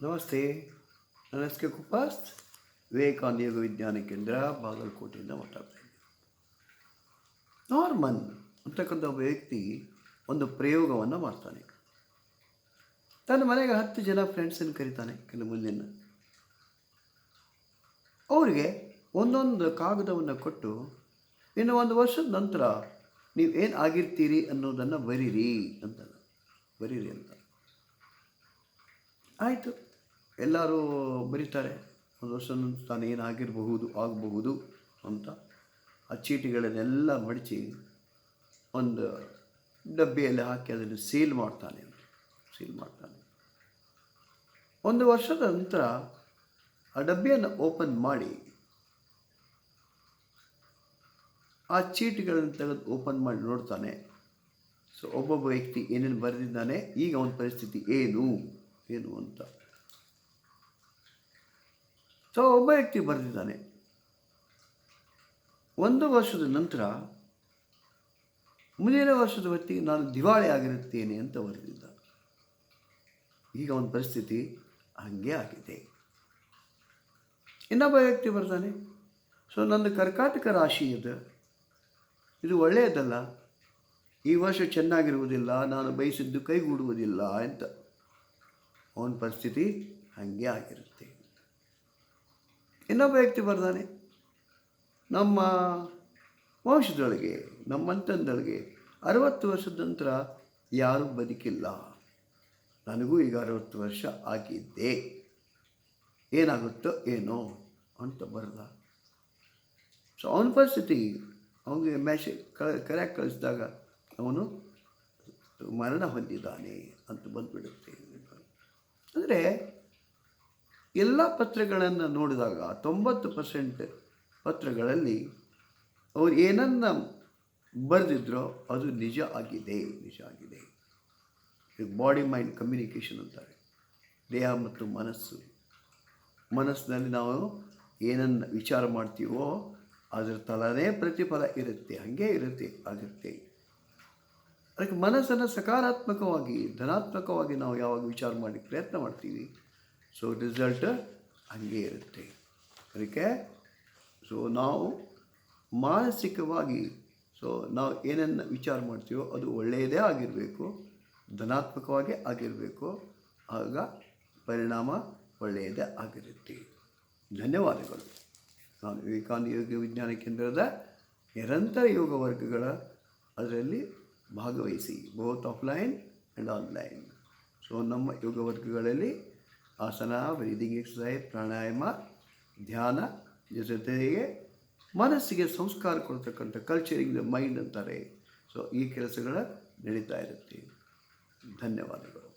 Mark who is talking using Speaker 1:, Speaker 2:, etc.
Speaker 1: ನಮಸ್ತೆ. ನನ್ನ ಹೆಸರು ಕುಪಾಸ್, ವಿವೇಕಾನಂದ ಯೋಗ ವಿಜ್ಞಾನ ಕೇಂದ್ರ, ಬಾಗಲಕೋಟೆಯಿಂದ ಮಾತಾಡ್ತಾ ಇದ್ದೀನಿ. ನಾರ್ಮನ್ ಅಂತಕ್ಕಂಥ ಒಬ್ಬ ವ್ಯಕ್ತಿ ಒಂದು ಪ್ರಯೋಗವನ್ನು ಮಾಡ್ತಾನೆ. ತನ್ನ ಮನೆಗೆ 10 ಜನ ಫ್ರೆಂಡ್ಸನ್ನು ಕರೀತಾನೆ. ಕೆಲವು ಮುಂದಿನ ಅವರಿಗೆ ಒಂದೊಂದು ಕಾಗದವನ್ನು ಕೊಟ್ಟು, ಇನ್ನು 1 ವರ್ಷದ ನಂತರ ನೀವು ಏನು ಆಗಿರ್ತೀರಿ ಅನ್ನೋದನ್ನು ಬರೀರಿ ಅಂತ. ಆಯಿತು, ಎಲ್ಲರೂ ಬರೀತಾರೆ. 1 ವರ್ಷದ ನಂತರ ತಾನು ಆಗಬಹುದು ಅಂತ ಆ ಚೀಟಿಗಳನ್ನೆಲ್ಲ ಮಡಚಿ ಒಂದು ಡಬ್ಬಿಯಲ್ಲಿ ಹಾಕಿ ಅದನ್ನು ಸೀಲ್ ಮಾಡ್ತಾನೆ. 1 ವರ್ಷದ ನಂತರ ಆ ಡಬ್ಬಿಯನ್ನು ಓಪನ್ ಮಾಡಿ ಆ ಚೀಟಿಗಳನ್ನು ತೆಗೆದು ಓಪನ್ ಮಾಡಿ ನೋಡ್ತಾನೆ. ಸೊ ಒಬ್ಬೊಬ್ಬ ವ್ಯಕ್ತಿ ಏನೇನು ಬರೆದಿದ್ದಾನೆ, ಈಗ ಅವನ ಪರಿಸ್ಥಿತಿ ಏನು ಅಂತ. ಸೊ ಒಬ್ಬ ವ್ಯಕ್ತಿ ಬರೆದಿದ್ದಾನೆ, 1 ವರ್ಷದ ನಂತರ ಮುಂದಿನ ವರ್ಷದ ಹೊತ್ತಿಗೆ ನಾನು ದಿವಾಳಿ ಆಗಿರುತ್ತೇನೆ ಅಂತ ಬರೆದಿದ್ದ. ಈಗ ಅವನ ಪರಿಸ್ಥಿತಿ ಹಾಗೆ ಆಗಿದೆ. ಇನ್ನೊಬ್ಬ ವ್ಯಕ್ತಿ ಬರ್ತಾನೆ, ಸೊ ನಂದು ಕರ್ಕಾಟಕ ರಾಶಿ ಇದು ಒಳ್ಳೆಯದಲ್ಲ, ಈ ವರ್ಷ ಚೆನ್ನಾಗಿರುವುದಿಲ್ಲ, ನಾನು ಬಯಸಿದ್ದು ಕೈಗೂಡುವುದಿಲ್ಲ ಅಂತ. ಅವನ ಪರಿಸ್ಥಿತಿ ಹಾಗೆ ಆಗಿರುತ್ತೆ. ಇನ್ನೊಬ್ಬ ವ್ಯಕ್ತಿ ಬರ್ತಾನೆ, ನಮ್ಮ ವಂಶದೊಳಗೆ, ನಮ್ಮಂತಂದೊಳಗೆ 60 ವರ್ಷದ ನಂತರ ಯಾರೂ ಬದುಕಿಲ್ಲ, ನನಗೂ ಈಗ 60 ವರ್ಷ ಆಗಿದ್ದೆ, ಏನಾಗುತ್ತೋ ಏನೋ ಅಂತ ಬರೆದ. ಸೊ ಅವನ ಪರಿಸ್ಥಿತಿ, ಅವನಿಗೆ ಮೆಸೇಜ್ ಕರೆಕ್ಟ್ ಕಳಿಸಿದಾಗ ಅವನು ಮರಣ ಹೊಂದಿದ್ದಾನೆ ಅಂತ ಬಂದುಬಿಡುತ್ತೆ. ಅಂದರೆ ಎಲ್ಲ ಪತ್ರಗಳನ್ನು ನೋಡಿದಾಗ 90% ಪತ್ರಗಳಲ್ಲಿ ಅವರು ಏನನ್ನು ಬರೆದಿದ್ರೋ ಅದು ನಿಜ ಆಗಿದೆ. ಬಾಡಿ ಮೈಂಡ್ ಕಮ್ಯುನಿಕೇಷನ್ ಅಂತಾರೆ. ದೇಹ ಮತ್ತು ಮನಸ್ಸಿನಲ್ಲಿ ನಾವು ಏನನ್ನು ವಿಚಾರ ಮಾಡ್ತೀವೋ ಅದರ ತಲನೇ ಪ್ರತಿಫಲ ಇರುತ್ತೆ, ಹಾಗೇ ಆಗುತ್ತೆ. ಅದಕ್ಕೆ ಮನಸ್ಸನ್ನು ಸಕಾರಾತ್ಮಕವಾಗಿ, ಧನಾತ್ಮಕವಾಗಿ ನಾವು ಯಾವಾಗ ವಿಚಾರ ಮಾಡಿ ಪ್ರಯತ್ನ ಮಾಡ್ತೀವಿ, ಸೊ ರಿಸಲ್ಟ್ ಹಾಗೇ ಇರುತ್ತೆ. ಅದಕ್ಕೆ ನಾವು ಮಾನಸಿಕವಾಗಿ ನಾವು ಏನನ್ನು ವಿಚಾರ ಮಾಡ್ತೀವೋ ಅದು ಒಳ್ಳೆಯದೇ ಆಗಿರಬೇಕು, ಧನಾತ್ಮಕವಾಗಿ ಆಗಿರಬೇಕು, ಆಗ ಪರಿಣಾಮ ಒಳ್ಳೆಯದೇ ಆಗಿರುತ್ತೆ. ಧನ್ಯವಾದಗಳು. ನಾನು ವಿವೇಕಾನಂದ ಯೋಗ ವಿಜ್ಞಾನ ಕೇಂದ್ರದ ನಿರಂತರ ಯೋಗ ವರ್ಗಗಳ ಅದರಲ್ಲಿ ಭಾಗವಹಿಸಿ, both offline and online. So ನಮ್ಮ ಯೋಗ ವರ್ಗಗಳಲ್ಲಿ ಆಸನ, ಬ್ರೀದಿಂಗ್ ಎಕ್ಸಸೈಸ್, ಪ್ರಾಣಾಯಾಮ, ಧ್ಯಾನ ಜೊತೆಗೆ ಮನಸ್ಸಿಗೆ ಸಂಸ್ಕಾರ ಕೊಡ್ತಕ್ಕಂಥ ಕಲ್ಚರಿಂಗ್ ದ ಮೈಂಡ್ ಅಂತಾರೆ. ಸೊ ಈ ಕೆಲಸಗಳ ನಡೀತಾ ಇರುತ್ತೆ. ಧನ್ಯವಾದಗಳು.